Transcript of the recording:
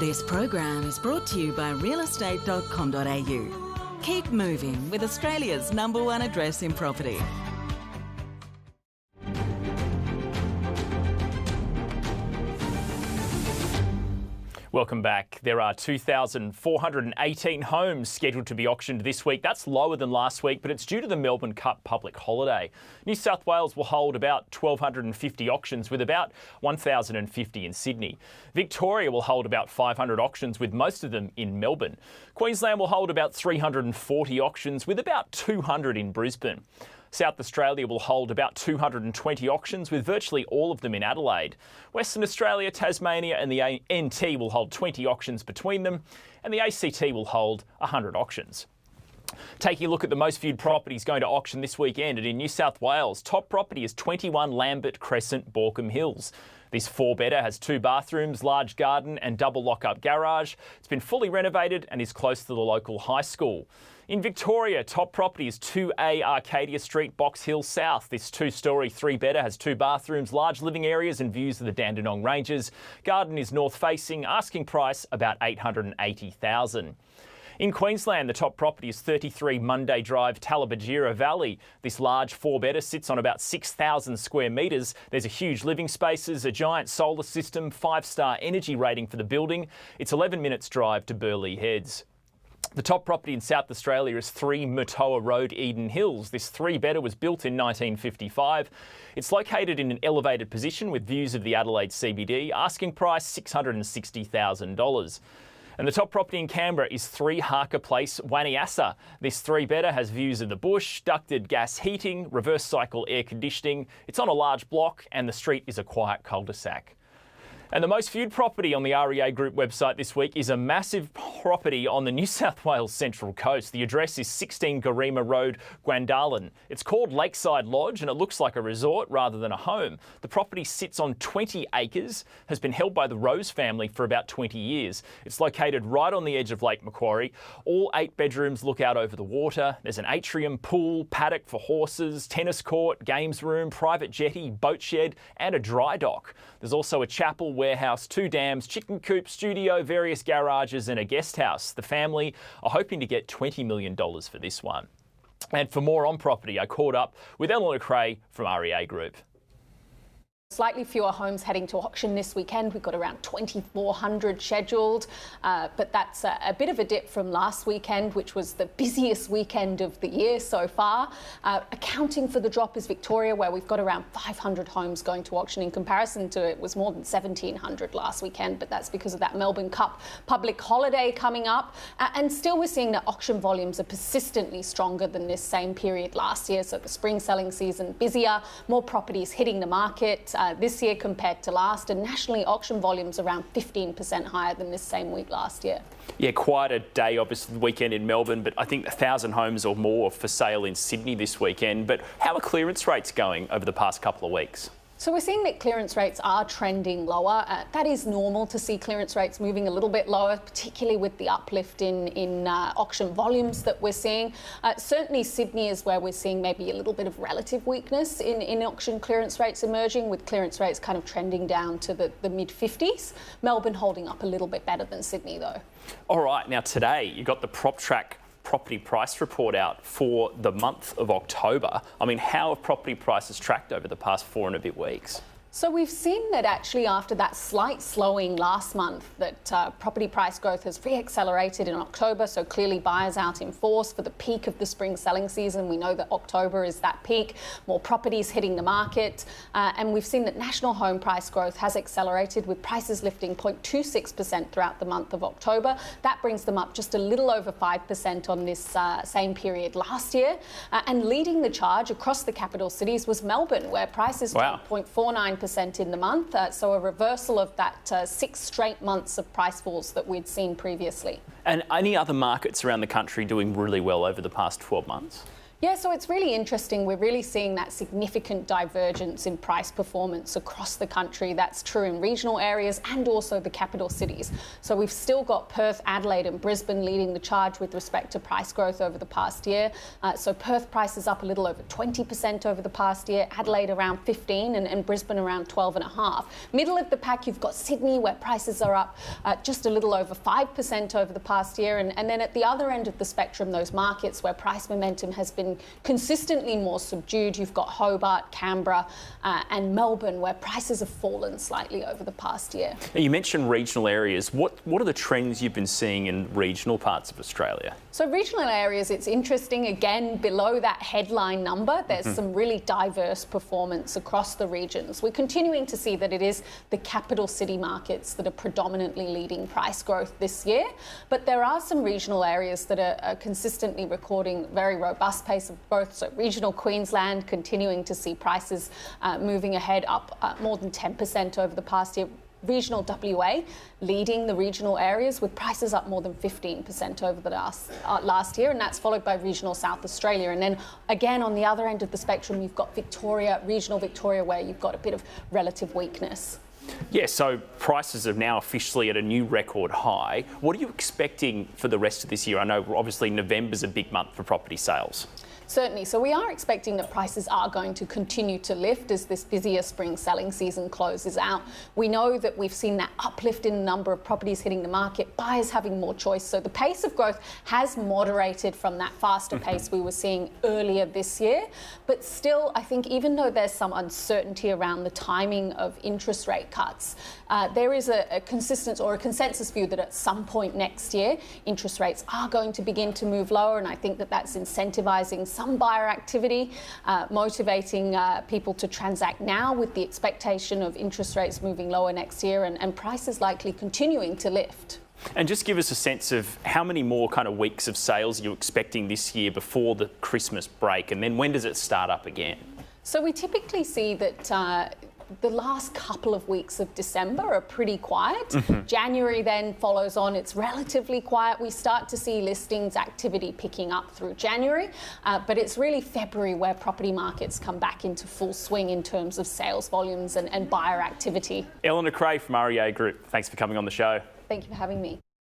This program is brought to you by realestate.com.au. Keep moving with Australia's #1 address in property. Welcome back. There are 2,418 homes scheduled to be auctioned this week. That's lower than last week, but it's due to the Melbourne Cup public holiday. New South Wales will hold about 1,250 auctions, with about 1,050 in Sydney. Victoria will hold about 500 auctions, with most of them in Melbourne. Queensland will hold about 340 auctions, with about 200 in Brisbane. South Australia will hold about 220 auctions, with virtually all of them in Adelaide. Western Australia, Tasmania and the NT will hold 20 auctions between them, and the ACT will hold 100 auctions. Taking a look at the most viewed properties going to auction this weekend, and in New South Wales, top property is 21 Lambert Crescent, Borkham Hills. This 4-bedder has 2 bathrooms, large garden and double lock-up garage. It's been fully renovated and is close to the local high school. In Victoria, top property is 2A Arcadia Street, Box Hill South. This 2-storey 3-bedder has 2 bathrooms, large living areas and views of the Dandenong Ranges. Garden is north-facing, asking price about $880,000. In Queensland, the top property is 33 Monday Drive, Talabajira Valley. This large 4-bedder sits on about 6,000 square metres. There's a huge living spaces, a giant solar system, 5-star energy rating for the building. It's 11 minutes drive to Burleigh Heads. The top property in South Australia is 3 Murtoa Road, Eden Hills. This 3-bedder was built in 1955. It's located in an elevated position with views of the Adelaide CBD. Asking price $660,000. And the top property in Canberra is 3 Harker Place, Waniassa. This 3-bedder has views of the bush, ducted gas heating, reverse cycle air conditioning. It's on a large block and the street is a quiet cul-de-sac. And the most viewed property on the REA Group website this week is a massive property on the New South Wales Central Coast. The address is 16 Garima Road, Guandarlin. It's called Lakeside Lodge and it looks like a resort rather than a home. The property sits on 20 acres, has been held by the Rose family for about 20 years. It's located right on the edge of Lake Macquarie. All 8 bedrooms look out over the water. There's an atrium, pool, paddock for horses, tennis court, games room, private jetty, boat shed and a dry dock. There's also a chapel, warehouse, 2 dams, chicken coop, studio, various garages and a guest house. The family are hoping to get $20 million for this one. And for more on property, I caught up with Eleanor Creagh from REA Group. Slightly fewer homes heading to auction this weekend. We've got around 2,400 scheduled, but that's a bit of a dip from last weekend, which was the busiest weekend of the year so far. Accounting for the drop is Victoria, where we've got around 500 homes going to auction in comparison to it was more than 1,700 last weekend, but that's because of that Melbourne Cup public holiday coming up. And still we're seeing that auction volumes are persistently stronger than this same period last year. So the spring selling season busier, more properties hitting the market this year compared to last, and nationally auction volumes around 15% higher than this same week last year. Yeah, quite a day, obviously, the weekend in Melbourne, but I think 1,000 homes or more for sale in Sydney this weekend. But how are clearance rates going over the past couple of weeks? So we're seeing that clearance rates are trending lower. That is normal to see clearance rates moving a little bit lower, particularly with the uplift in auction volumes that we're seeing. Certainly Sydney is where we're seeing maybe a little bit of relative weakness in auction clearance rates emerging, with clearance rates kind of trending down to the mid-50s. Melbourne holding up a little bit better than Sydney though. All right, now today you got the PropTrack property price report out for the month of October. I mean, how have property prices tracked over the past 4 and a bit weeks? So we've seen that actually after that slight slowing last month, that property price growth has re-accelerated in October. So clearly buyers out in force for the peak of the spring selling season. We know that October is that peak, more properties hitting the market. And we've seen that national home price growth has accelerated, with prices lifting 0.26% throughout the month of October. That brings them up just a little over 5% on this same period last year. And leading the charge across the capital cities was Melbourne, where prices jumped 0.49% in the month, so a reversal of that 6 straight months of price falls that we'd seen previously. And any other markets around the country doing really well over the past 12 months? Yeah, so it's really interesting. We're really seeing that significant divergence in price performance across the country. That's true in regional areas and also the capital cities. So we've still got Perth, Adelaide and Brisbane leading the charge with respect to price growth over the past year. So Perth prices up a little over 20% over the past year, Adelaide around 15 and Brisbane around 12.5. Middle of the pack, you've got Sydney where prices are up just a little over 5% over the past year. And then at the other end of the spectrum, those markets where price momentum has been consistently more subdued. You've got Hobart, Canberra and Melbourne where prices have fallen slightly over the past year. Now, you mentioned regional areas. What are the trends you've been seeing in regional parts of Australia? So regional areas, it's interesting. Again, below that headline number, there's some really diverse performance across the regions. We're continuing to see that it is the capital city markets that are predominantly leading price growth this year. But there are some regional areas that are consistently recording very robust pace of growth. So regional Queensland continuing to see prices moving ahead up more than 10% over the past year. Regional WA leading the regional areas with prices up more than 15% over the last year, and that's followed by regional South Australia. And then again on the other end of the spectrum, you've got Victoria, regional Victoria, where you've got a bit of relative weakness. Yeah, so prices are now officially at a new record high. What are you expecting for the rest of this year? I know obviously November's a big month for property sales. Certainly. So we are expecting that prices are going to continue to lift as this busier spring selling season closes out. We know that we've seen that uplift in the number of properties hitting the market, buyers having more choice. So the pace of growth has moderated from that faster pace we were seeing earlier this year. But still, I think even though there's some uncertainty around the timing of interest rate cuts, there is a consensus view that at some point next year, interest rates are going to begin to move lower. And I think that that's incentivising some buyer activity, motivating people to transact now with the expectation of interest rates moving lower next year and prices likely continuing to lift. And just give us a sense of how many more kind of weeks of sales you're expecting this year before the Christmas break, and then when does it start up again? So we typically see that the last couple of weeks of December are pretty quiet. January then follows on. It's relatively quiet. We start to see listings activity picking up through January, but it's really February where property markets come back into full swing in terms of sales volumes and buyer activity. Eleanor Creagh from REA Group, thanks for coming on the show. Thank you for having me.